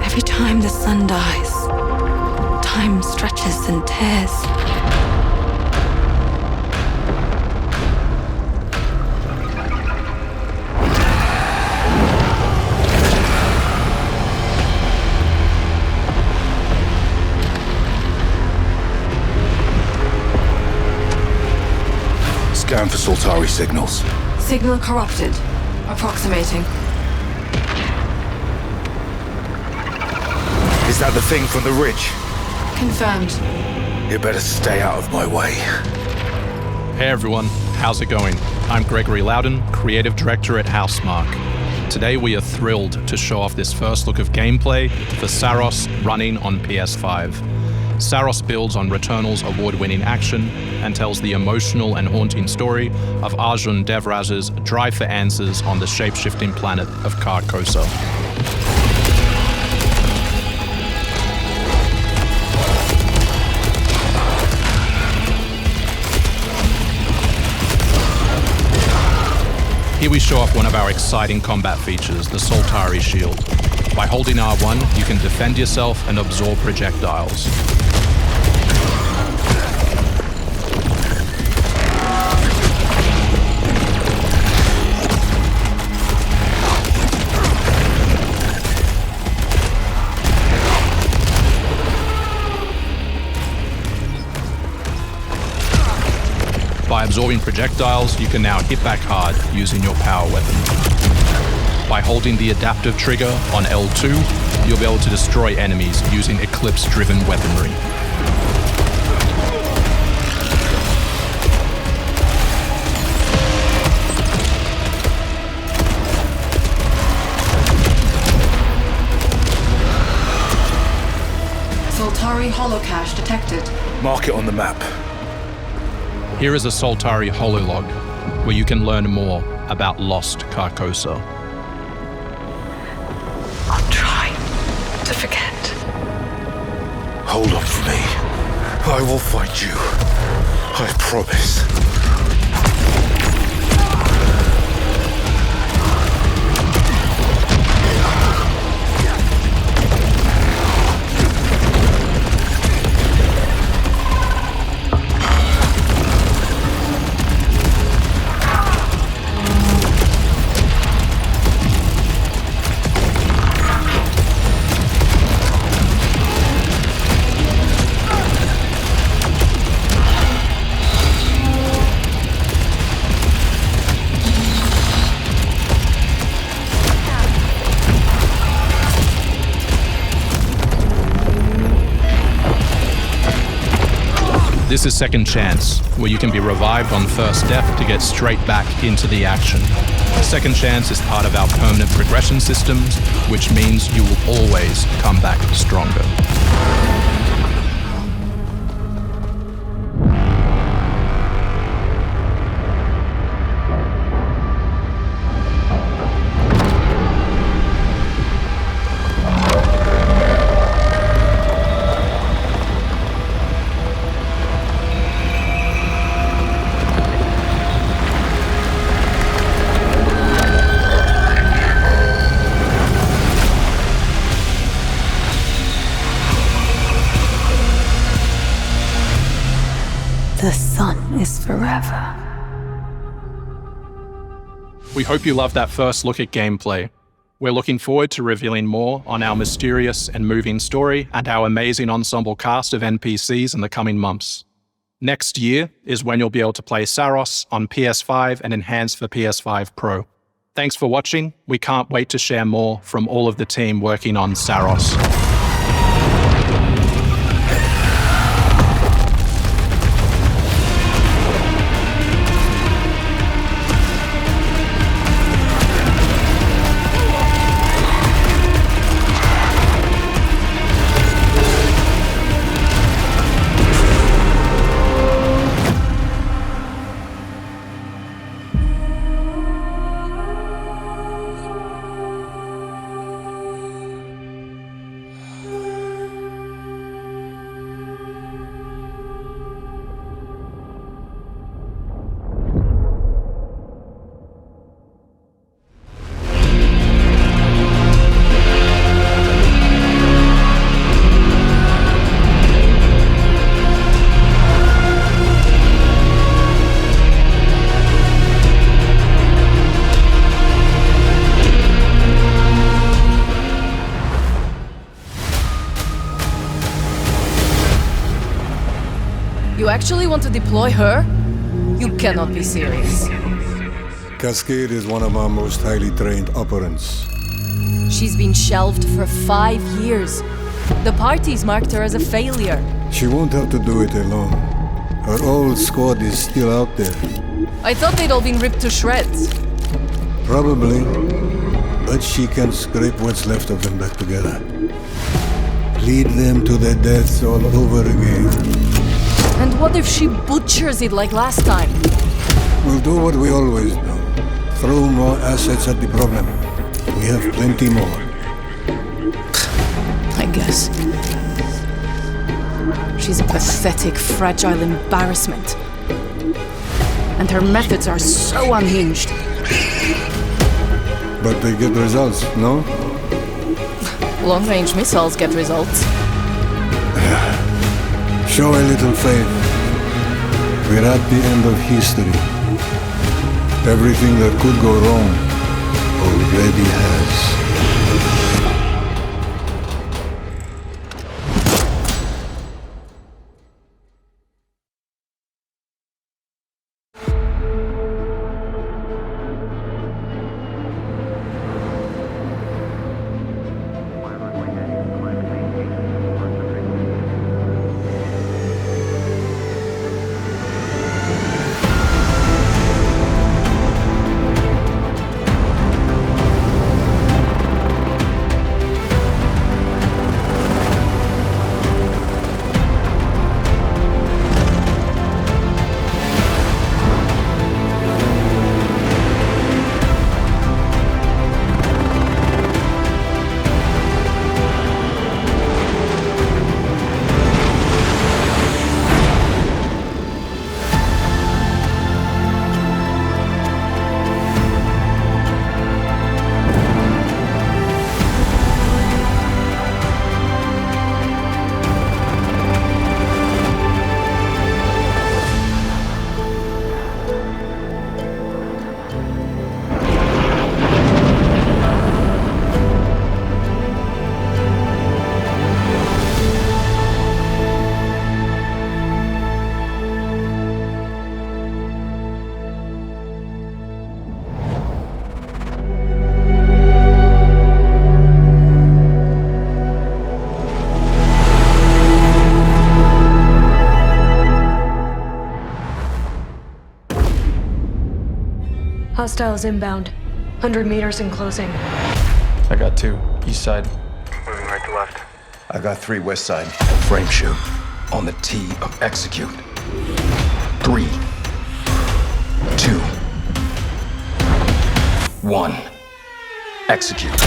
Every time the sun dies, time stretches and tears. Scan for Saltari signals. Signal corrupted. Approximating. Is that the thing from the ridge? Confirmed. You better stay out of my way. Hey everyone, how's it going? I'm Gregory Loudon, Creative Director at Housemarque. Today we are thrilled to show off this first look of gameplay for Saros running on PS5. Saros builds on Returnal's award-winning action and tells the emotional and haunting story of Arjun Devraj's drive for answers on the shape-shifting planet of Carcosa. Here we show off one of our exciting combat features, the Saltari Shield. By holding R1, you can defend yourself and absorb projectiles. By absorbing projectiles, you can now hit back hard using your power weapon. By holding the adaptive trigger on L2, you'll be able to destroy enemies using Eclipse-driven weaponry. Saltari holocache detected. Mark it on the map. Here is a Saltari hololog, where you can learn more about lost Carcosa. I'll try to forget. Hold on for me. I will find you. I promise. This is Second Chance, where you can be revived on first death to get straight back into the action. Second Chance is part of our permanent progression systems, which means you will always come back stronger. The sun is forever. We hope you loved that first look at gameplay. We're looking forward to revealing more on our mysterious and moving story and our amazing ensemble cast of NPCs in the coming months. Next year is when you'll be able to play Saros on PS5 and enhanced for PS5 Pro. Thanks for watching. We can't wait to share more from all of the team working on Saros. actually want to deploy her? You cannot be serious. Cascade is one of our most highly trained operants. She's been shelved for 5 years. The parties marked her as a failure. She won't have to do it alone. Her old squad is still out there. I thought they'd all been ripped to shreds. Probably. But she can scrape what's left of them back together. Lead them to their deaths all over again. And what if she butchers it like last time? We'll do what we always do. Throw more assets at the problem. We have plenty more. I guess. She's a pathetic, fragile embarrassment. And her methods are so unhinged. But they get results, no? Long-range missiles get results. Show a little faith. We're at the end of history. Everything that could go wrong already has. Hostiles inbound. 100 meters and closing. I got 2. East side. Moving right to left. I got 3 west side. Frame shoot. On the T of execute. 3, 2, 1. Execute.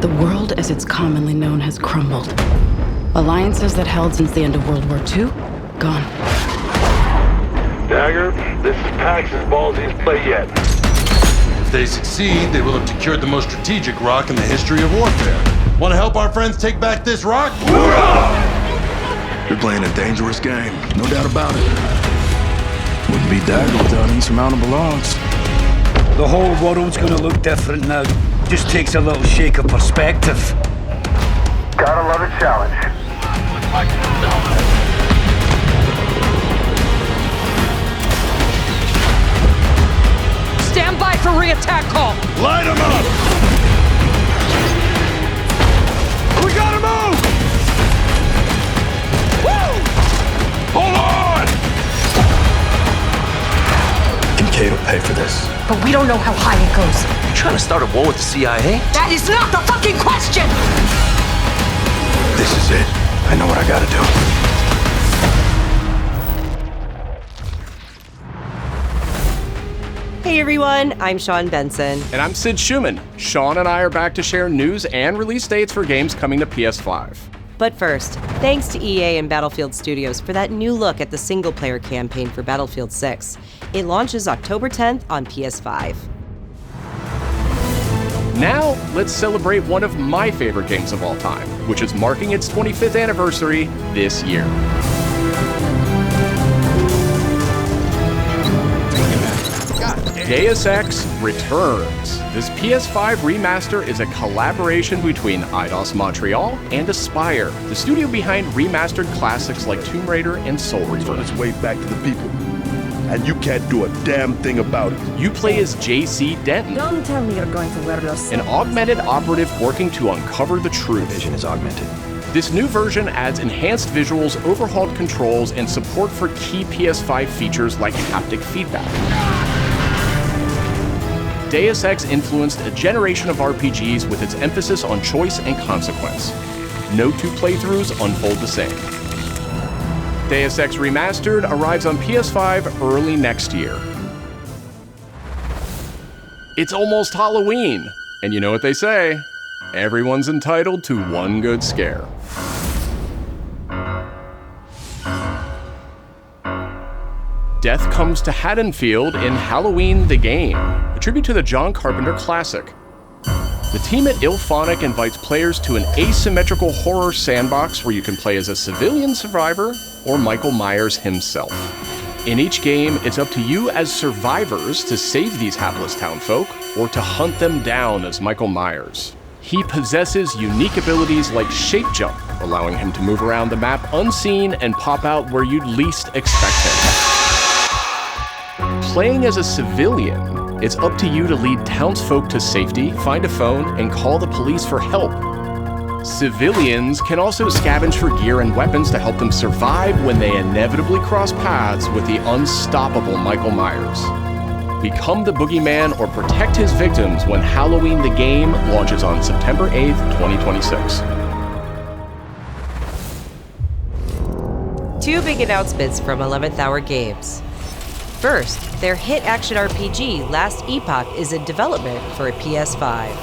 The world as it's commonly known has crumbled. Alliances that held since the end of World War II, gone. Dagger, this is Pax's ballsiest play yet. If they succeed, they will have secured the most strategic rock in the history of warfare. Want to help our friends take back this rock? You're playing a dangerous game, no doubt about it. Wouldn't be Dagger without insurmountable odds. The whole world's gonna look different now. Just takes a little shake of perspective. Gotta love a challenge. Stand by for re-attack call! Light them up! We gotta move! Woo! Hold on! Kincaid will pay for this. But we don't know how high it goes. You trying to start a war with the CIA? That is not the fucking question! This is it. I know what I gotta do. Hey everyone, I'm Sean Benson. And I'm Sid Schumann. Sean and I are back to share news and release dates for games coming to PS5. But first, thanks to EA and Battlefield Studios for that new look at the single-player campaign for Battlefield 6. It launches October 10th on PS5. Now, let's celebrate one of my favorite games of all time, which is marking its 25th anniversary this year. God damn. Deus Ex returns. This PS5 remaster is a collaboration between Eidos Montreal and Aspyr, the studio behind remastered classics like Tomb Raider and Soul Reaver. It's on its way back to the people, and you can't do a damn thing about it. You play as J.C. Denton, Don't tell me you're going to wear those. an augmented operative working to uncover the truth. Vision is augmented. This new version adds enhanced visuals, overhauled controls, and support for key PS5 features like haptic feedback. Deus Ex influenced a generation of RPGs with its emphasis on choice and consequence. No two playthroughs unfold the same. Deus Ex Remastered arrives on PS5 early next year. It's almost Halloween, and you know what they say, everyone's entitled to one good scare. Death comes to Haddonfield in Halloween the Game, a tribute to the John Carpenter classic. The team at IllFonic invites players to an asymmetrical horror sandbox where you can play as a civilian survivor or Michael Myers himself. In each game, it's up to you as survivors to save these hapless townfolk or to hunt them down as Michael Myers. He possesses unique abilities like shape jump, allowing him to move around the map unseen and pop out where you'd least expect him. Playing as a civilian, it's up to you to lead townsfolk to safety, find a phone, and call the police for help. Civilians can also scavenge for gear and weapons to help them survive when they inevitably cross paths with the unstoppable Michael Myers. Become the boogeyman or protect his victims when Halloween the Game launches on September 8th, 2026. Two big announcements from 11th Hour Games. First, their hit action RPG Last Epoch is in development for a PS5.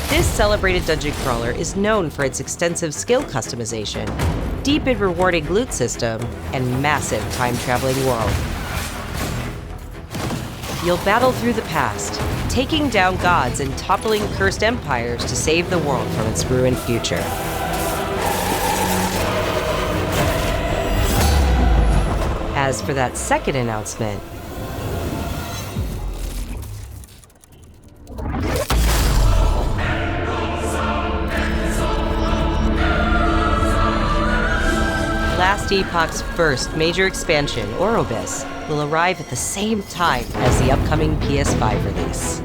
This celebrated dungeon crawler is known for its extensive skill customization, deep and rewarding loot system, and massive time-traveling world. You'll battle through the past, taking down gods and toppling cursed empires to save the world from its ruined future. As for that second announcement, Last Epoch's first major expansion, Orobis, will arrive at the same time as the upcoming PS5 release.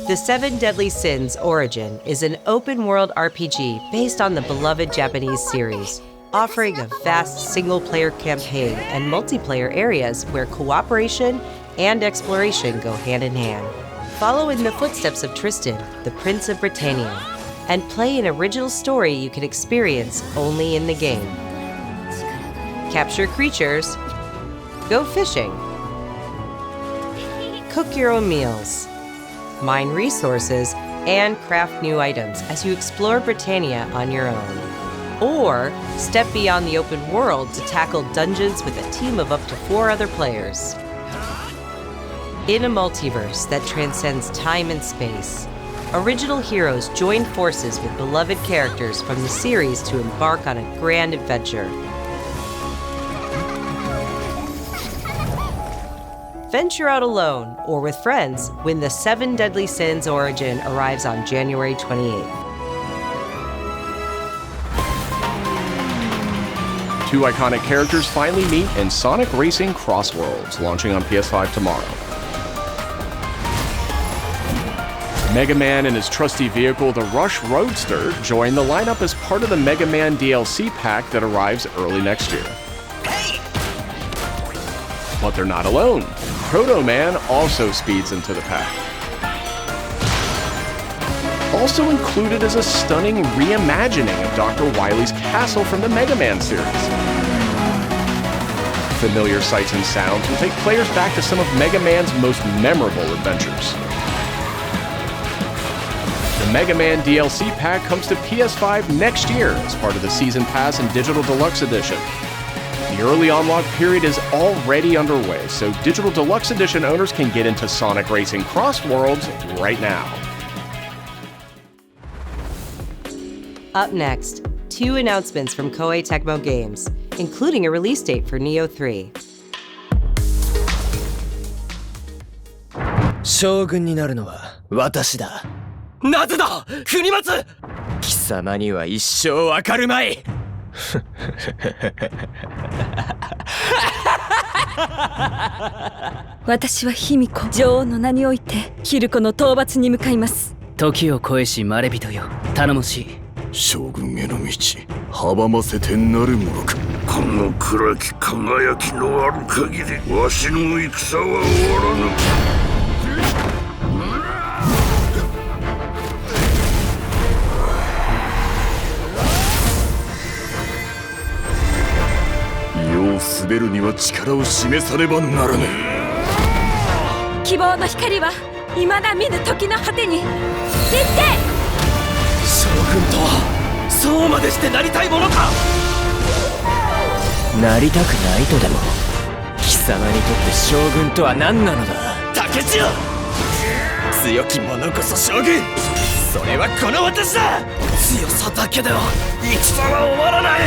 The Seven Deadly Sins Origin is an open-world RPG based on the beloved Japanese series, offering a vast single-player campaign and multiplayer areas where cooperation and exploration go hand in hand. Follow in the footsteps of Tristan, the Prince of Britannia, and play an original story you can experience only in the game. Capture creatures, go fishing, cook your own meals, mine resources, and craft new items as you explore Britannia on your own. Or step beyond the open world to tackle dungeons with a team of up to 4 other players. In a multiverse that transcends time and space, original heroes join forces with beloved characters from the series to embark on a grand adventure. Venture out alone or with friends when the Seven Deadly Sins Origin arrives on January 28th. Two iconic characters finally meet in Sonic Racing Crossworlds, launching on PS5 tomorrow. Mega Man and his trusty vehicle, the Rush Roadster, join the lineup as part of the Mega Man DLC pack that arrives early next year. But they're not alone. Proto Man also speeds into the pack. Also included is a stunning reimagining of Dr. Wily's castle from the Mega Man series. Familiar sights and sounds will take players back to some of Mega Man's most memorable adventures. The Mega Man DLC pack comes to PS5 next year as part of the Season Pass and Digital Deluxe Edition. The early unlock period is already underway, so Digital Deluxe Edition owners can get into Sonic Racing Crossworlds right now. Up next, 2 announcements from Koei Tecmo Games, including a release date for Nioh 3. 将軍になるのは私だ。なぜだ国松！貴様には一生わかるまい。私は卑弥呼、女王の名においてキルコの討伐に向かいます。時を超えしまれびとよ、頼もしい。将軍への道阻ませてなるものか。この暗き輝きのある限りわしの戦は終わらぬ。世を滑るには力を示さねばならぬ。希望の光は未だ見ぬ時の果てに。行って！将軍とはそうまでしてなりたいものか。なりたくないとでも貴様にとって将軍とは何なのだ。竹千代、強き者こそ将軍。それはこの私だ。強さだけでは戦は終わらない。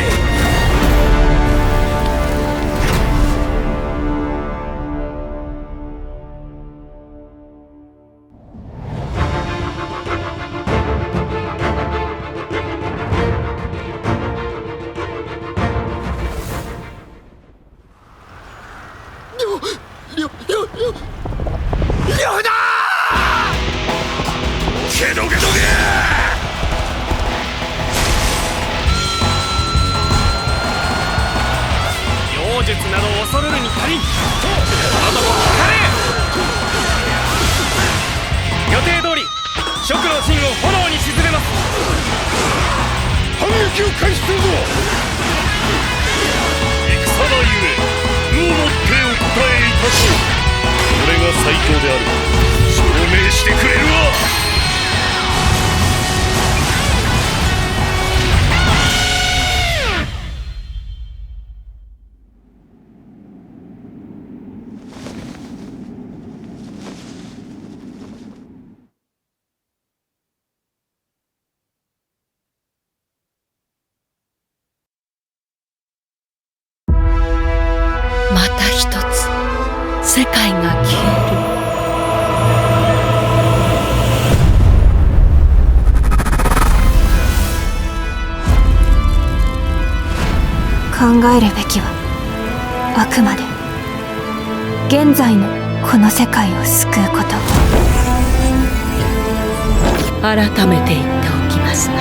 また一つ世界が消える。考えるべきはあくまで現在のこの世界を救うこと。改めて言っておきますが、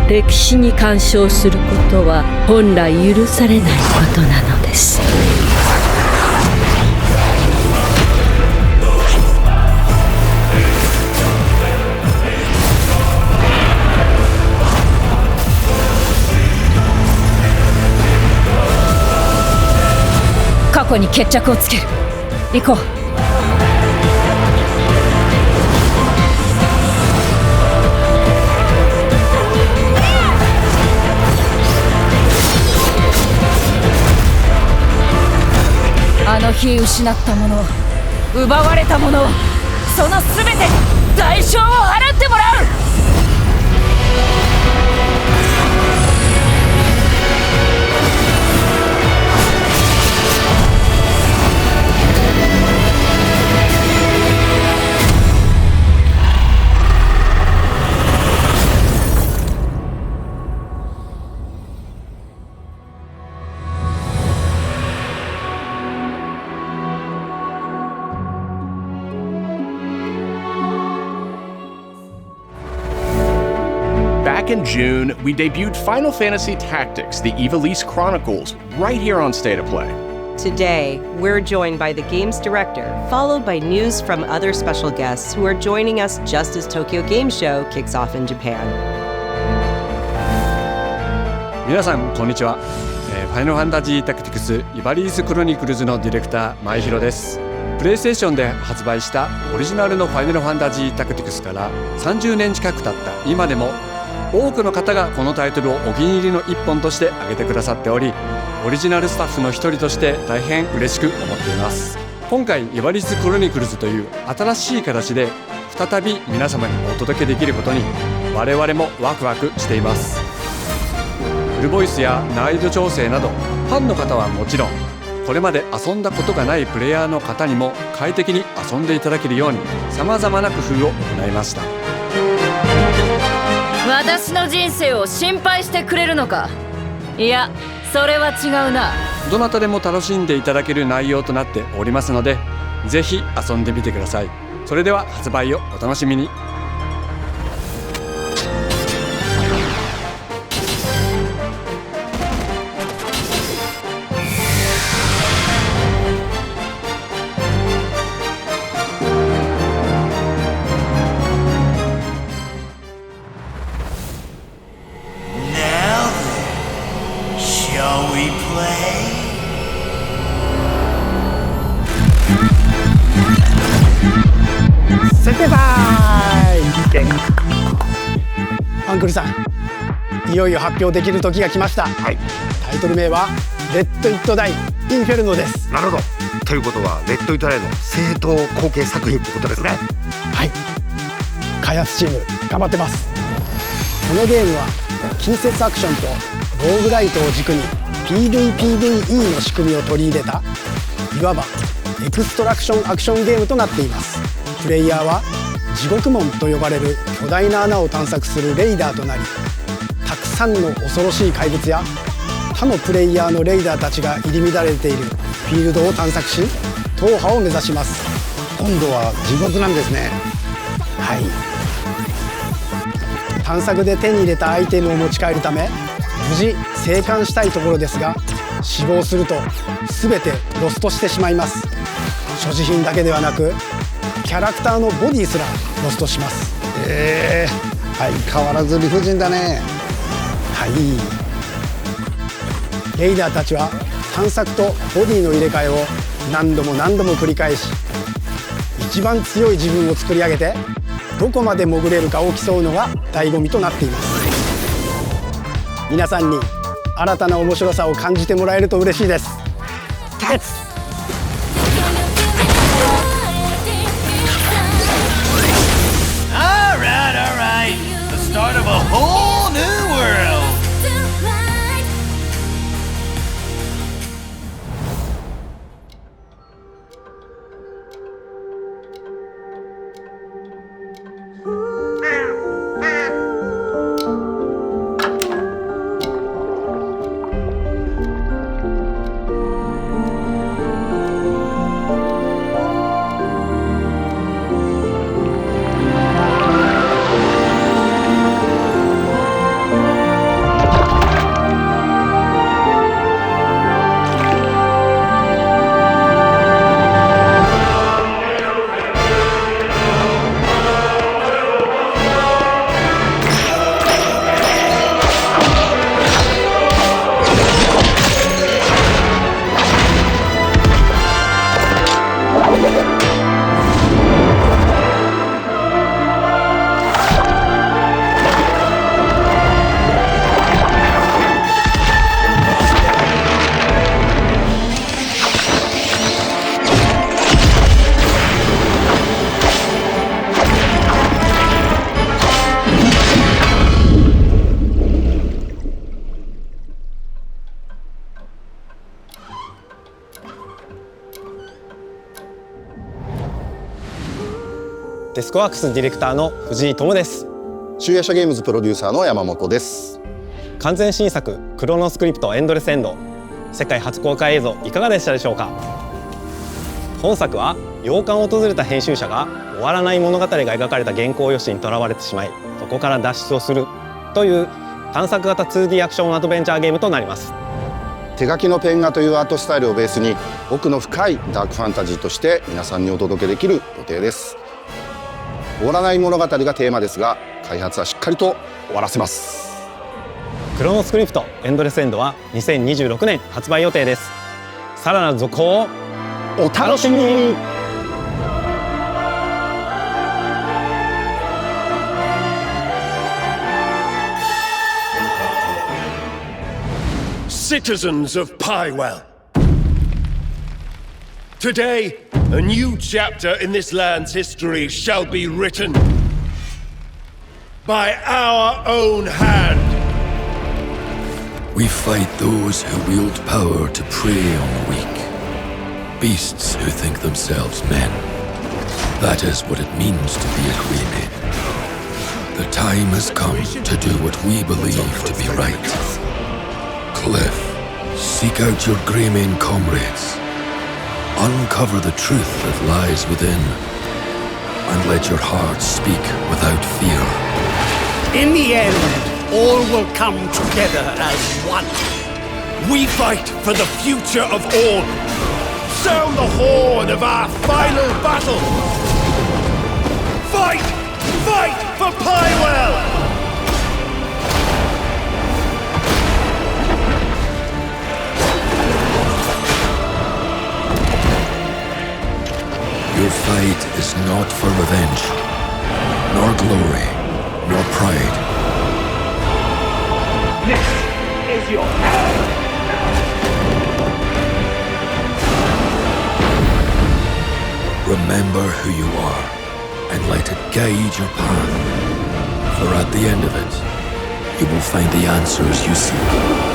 歴史に干渉することは本来許されないことなのです。過去に決着をつける。行こう。あの日失ったもの、奪われたもの、その全てに代償を払ってもらう。Back in June, we debuted Final Fantasy Tactics, the Ivalice Chronicles, right here on State of Play. Today, we're joined by the game's director, followed by news from other special guests who are joining us just as Tokyo Game Show kicks off in Japan. 皆さんこんにちは。ファイナルファンタジータクティクスイバリースクロニクルズのディレクター前広です。プレイステーションで発売したオリジナルのファイナルファンタジータクティクスから30年近く経った今でも多くの方がこのタイトルをお気に入りの一本として挙げてくださっており、オリジナルスタッフの一人として大変嬉しく思っています。今回イバリスクロニクルズという新しい形で再び皆様にお届けできることに我々もワクワクしています。フルボイスや難易度調整など、ファンの方はもちろん、これまで遊んだことがないプレイヤーの方にも快適に遊んでいただけるように様々な工夫を行いました。私の人生を心配してくれるのか。いや、それは違うな。どなたでも楽しんでいただける内容となっておりますので、ぜひ遊んでみてください。それでは発売をお楽しみに。アンクルさん、いよいよ発表できる時が来ました。タイトル名はレッド・イット・ダイ・インフェルノです。なるほど。ということはレッド・イット・ダイの正統後継作品ってことですね。はい、開発チーム頑張ってます。このゲームは近接アクションとローグライトを軸に PVPVE の仕組みを取り入れた、いわばエクストラクションアクションゲームとなっています。プレイヤーは地獄門と呼ばれる巨大な穴を探索するレイダーとなり、たくさんの恐ろしい怪物や他のプレイヤーのレイダーたちが入り乱れているフィールドを探索し、踏破を目指します。今度は地獄なんですね。はい、探索で手に入れたアイテムを持ち帰るため無事生還したいところですが、死亡すると全てロストしてしまいます。所持品だけではなくキャラクターのボディすらロストします。相変わらず理不尽だね。はい、レイダーたちは探索とボディの入れ替えを何度も何度も繰り返し、一番強い自分を作り上げてどこまで潜れるかを競うのが醍醐味となっています。皆さんに新たな面白さを感じてもらえると嬉しいです。Start of a whole new world.デスクワークスディレクターの藤井智です。集夜叉ゲームズプロデューサーの山本です。完全新作クロノスクリプトエンドレスエンド、世界初公開映像いかがでしたでしょうか。本作は洋館を訪れた編集者が終わらない物語が描かれた原稿用紙にとらわれてしまい、そこから脱出をするという探索型 2D アクションアドベンチャーゲームとなります。手書きのペン画というアートスタイルをベースに奥の深いダークファンタジーとして皆さんにお届けできる予定です。終わらない物語がテーマですが、開発はしっかりと終わらせます。クロノスクリプトエンドレスエンドは2026年発売予定です。さらなる続報をお楽しみに。Citizens of Pywell, today a new chapter in this land's history shall be written by our own hand. We fight those who wield power to prey on the weak. Beasts who think themselves men. That is what it means to be a Greymane. The time has come to do what we believe to be right. Cliff, seek out your Greymane comrades. Uncover the truth that lies within. And let your heart speak without fear. In the end, all will come together as one. We fight for the future of all. Sound the horn of our final battle. Fight! Fight for Pywell! Your fight is not for revenge, nor glory, nor pride. This is your hour! Remember who you are, and let it guide your path. For at the end of it, you will find the answers you seek.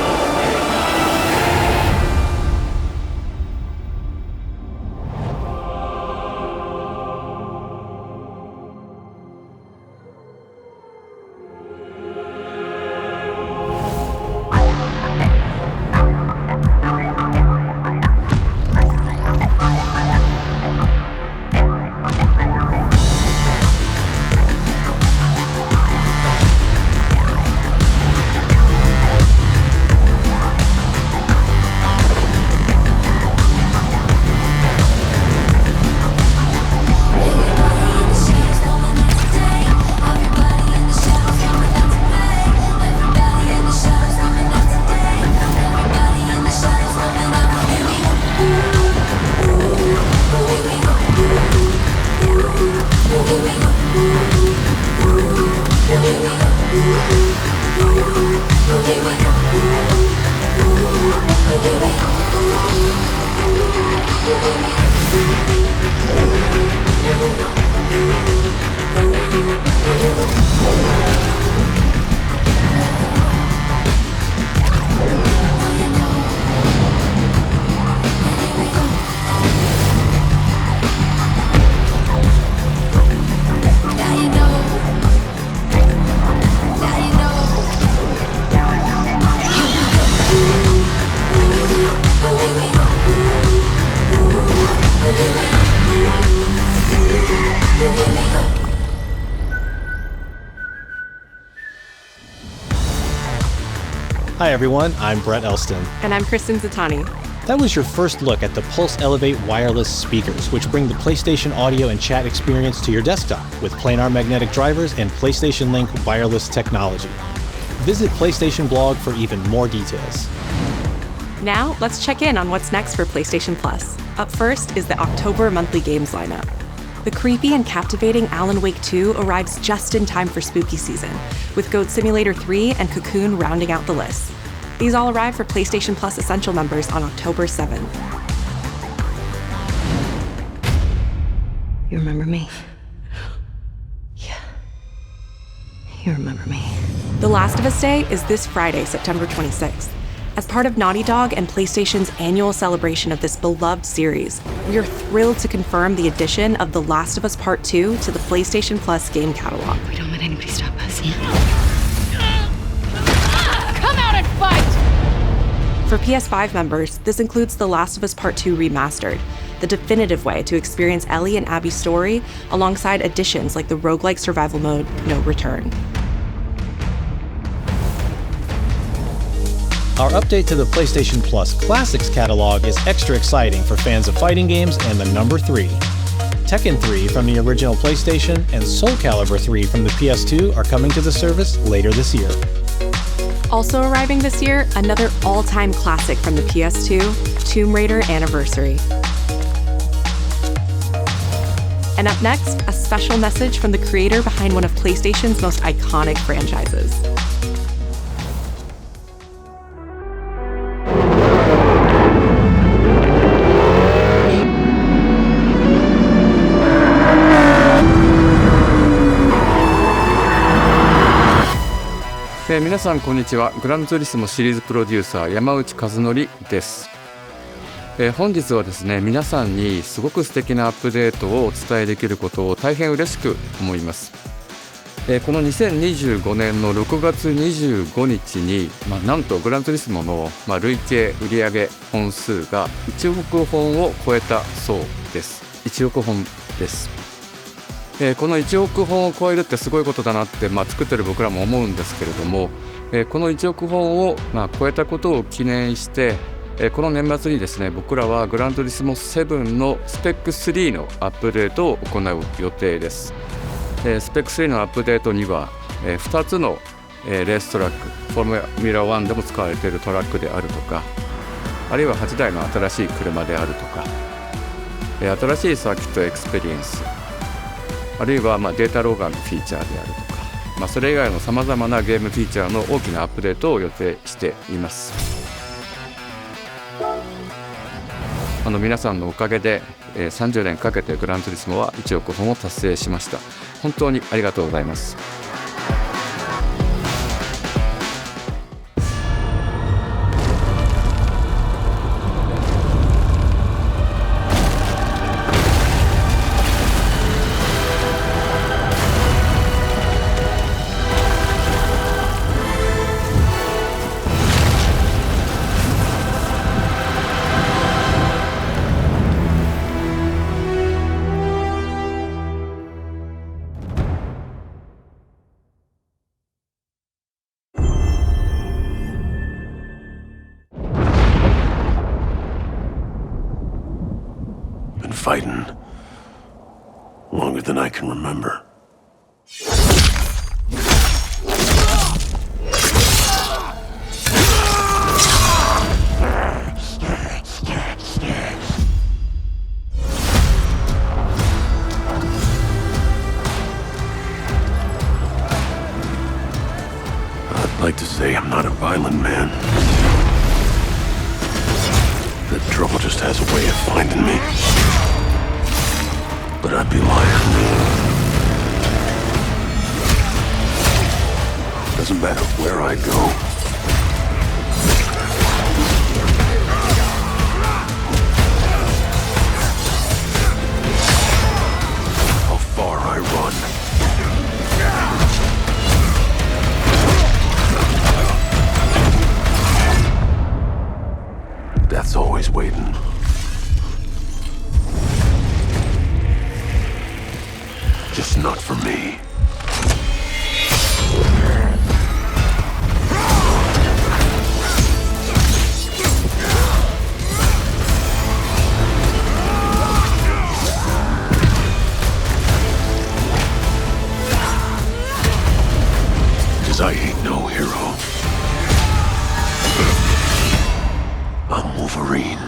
Hi everyone, I'm Brett Elston. And I'm Kristen Zatani. That was your first look at the Pulse Elevate wireless speakers, which bring the PlayStation audio and chat experience to your desktop with planar magnetic drivers and PlayStation Link wireless technology. Visit PlayStation blog for even more details. Now, let's check in on what's next for PlayStation Plus. Up first is the October monthly games lineup. The creepy and captivating Alan Wake 2 arrives just in time for spooky season, with Goat Simulator 3 and Cocoon rounding out the list. These all arrive for PlayStation Plus Essential members on October 7th. You remember me? Yeah. You remember me. The Last of Us Day is this Friday, September 26th. As part of Naughty Dog and PlayStation's annual celebration of this beloved series, we are thrilled to confirm the addition of The Last of Us Part 2 to the PlayStation Plus game catalog. We don't let anybody stop us. Come out and fight! For PS5 members, this includes The Last of Us Part 2 Remastered, the definitive way to experience Ellie and Abby's story, alongside additions like the roguelike survival mode, No Return. Our update to the PlayStation Plus Classics catalog is extra exciting for fans of fighting games and the number 3. Tekken 3 from the original PlayStation and Soul Calibur 3 from the PS2 are coming to the service later this year. Also arriving this year, another all-time classic from the PS2, Tomb Raider Anniversary. And up next, a special message from the creator behind one of PlayStation's most iconic franchises. 皆さんこんにちは。グランツーリスモシリーズプロデューサー山内和則です。本日はですね、皆さんにすごく素敵なアップデートをお伝えできることを大変嬉しく思います。この2025年の6月25日に、なんとグランツーリスモの、累計売上本数が1億本を超えたそうです。1億本です。この1億本を超えるってすごいことだなって、作ってる僕らも思うんですけれども、この1億本を、超えたことを記念して、この年末にですね、僕らはグラントリスモ7のスペック3のアップデートを行う予定です。スペック3のアップデートには、2つの、レーストラック、フォーミュラ1でも使われているトラックであるとか、あるいは8台の新しい車であるとか、新しいサーキットエクスペリエンス、あるいはデータローガンのフィーチャーであるとか、それ以外のさまざまなゲームフィーチャーの大きなアップデートを予定しています。皆さんのおかげで、30年かけてグランツーリスモは1億本を達成しました。本当にありがとうございます。Fighting longer than I can remember. I'd like to say I'm not a violent man. The trouble just has a way of finding me. But I'd be lying. Doesn't matter where I go. How far I run. Death's always waiting. Just not for me. Cause I ain't no hero. I'm Wolverine.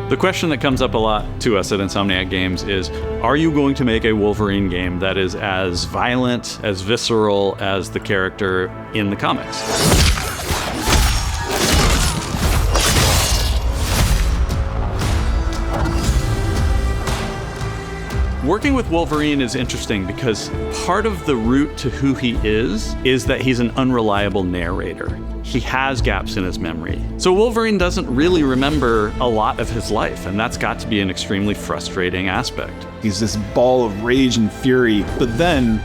The question that comes up a lot to us at Insomniac Games is, are you going to make a Wolverine game that is as violent, as visceral as the character in the comics? Working with Wolverine is interesting because part of the route to who he is that he's an unreliable narrator. He has gaps in his memory. So Wolverine doesn't really remember a lot of his life, and that's got to be an extremely frustrating aspect. He's this ball of rage and fury, but then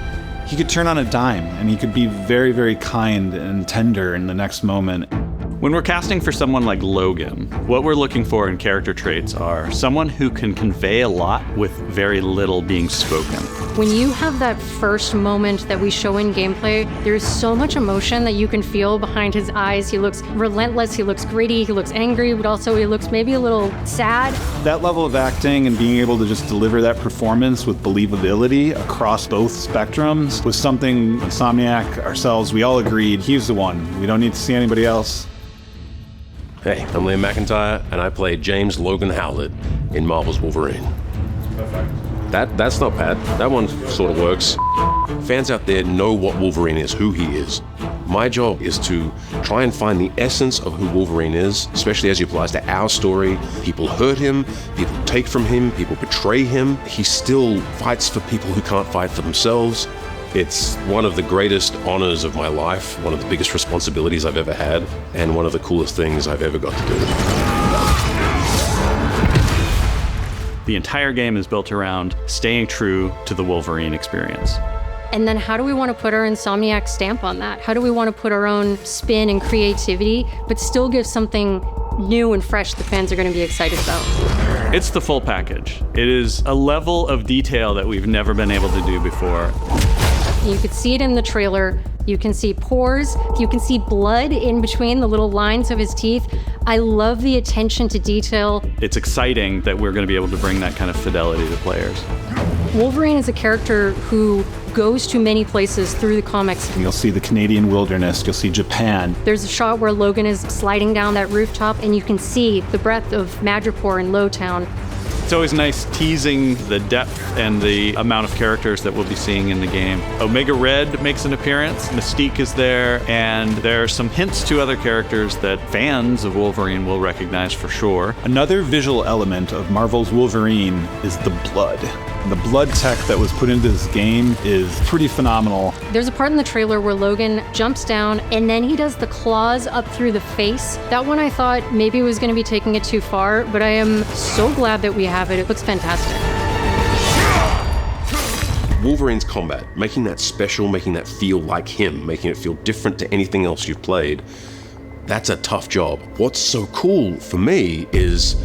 he could turn on a dime and he could be very, very kind and tender in the next moment. When we're casting for someone like Logan, what we're looking for in character traits are someone who can convey a lot with very little being spoken. When you have that first moment that we show in gameplay, there's so much emotion that you can feel behind his eyes. He looks relentless, he looks gritty, he looks angry, but also he looks maybe a little sad. That level of acting and being able to just deliver that performance with believability across both spectrums was something Insomniac, ourselves, we all agreed he's the one. We don't need to see anybody else. Hey, I'm Liam McIntyre, and I play James Logan Howlett in Marvel's Wolverine. That's not bad. That one sort of works. Fans out there know what Wolverine is, who he is. My job is to try and find the essence of who Wolverine is, especially as it applies to our story. People hurt him, people take from him, people betray him. He still fights for people who can't fight for themselves. It's one of the greatest honors of my life, one of the biggest responsibilities I've ever had, and one of the coolest things I've ever got to do. The entire game is built around staying true to the Wolverine experience. And then how do we want to put our Insomniac stamp on that? How do we want to put our own spin and creativity, but still give something new and fresh the fans are going to be excited about? It's the full package. It is a level of detail that we've never been able to do before. You could see it in the trailer. You can see pores. You can see blood in between the little lines of his teeth. I love the attention to detail. It's exciting that we're going to be able to bring that kind of fidelity to players. Wolverine is a character who goes to many places through the comics. You'll see the Canadian wilderness, you'll see Japan. There's a shot where Logan is sliding down that rooftop and you can see the breadth of Madripoor and Lowtown. It's always nice teasing the depth and the amount of characters that we'll be seeing in the game. Omega Red makes an appearance, Mystique is there, and there are some hints to other characters that fans of Wolverine will recognize for sure. Another visual element of Marvel's Wolverine is the blood. The blood tech that was put into this game is pretty phenomenal. There's a part in the trailer where Logan jumps down and then he does the claws up through the face. That one I thought maybe was going to be taking it too far, but I am so glad that we have it. It looks fantastic. Wolverine's combat, making that special, making that feel like him, making it feel different to anything else you've played, that's a tough job. What's so cool for me is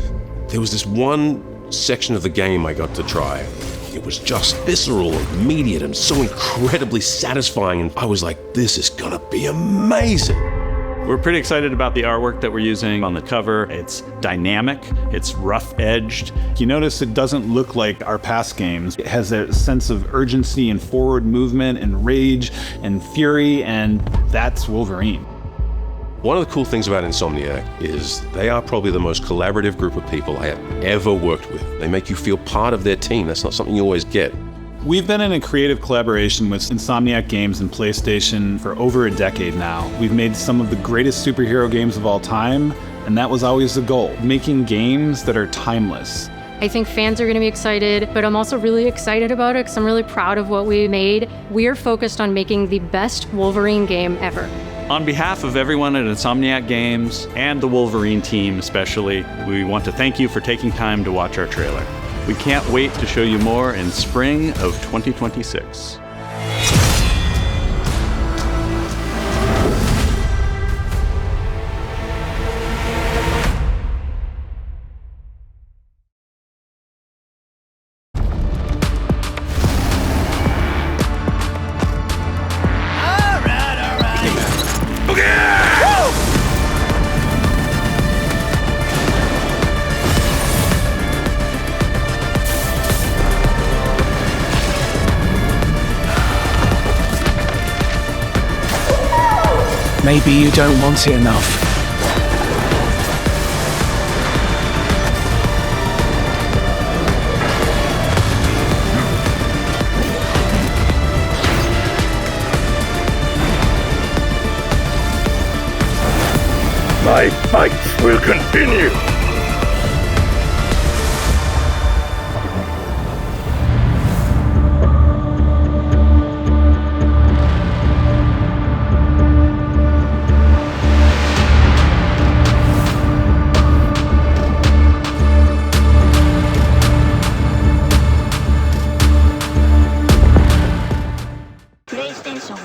there was this one section of the game I got to try. It was just visceral and immediate and so incredibly satisfying, and I was like, this is gonna be amazing. We're pretty excited about the artwork that we're using on the cover. It's dynamic, it's rough-edged. You notice it doesn't look like our past games. It has a sense of urgency and forward movement and rage and fury, and that's Wolverine. One of the cool things about Insomniac is they are probably the most collaborative group of people I have ever worked with. They make you feel part of their team. That's not something you always get. We've been in a creative collaboration with Insomniac Games and PlayStation for over a decade now. We've made some of the greatest superhero games of all time, and that was always the goal, making games that are timeless. I think fans are going to be excited, but I'm also really excited about it because I'm really proud of what we made. We are focused on making the best Wolverine game ever. On behalf of everyone at Insomniac Games and the Wolverine team especially, we want to thank you for taking time to watch our trailer. We can't wait to show you more in spring of 2026. Maybe you don't want it enough. My fight will continue! PlayStation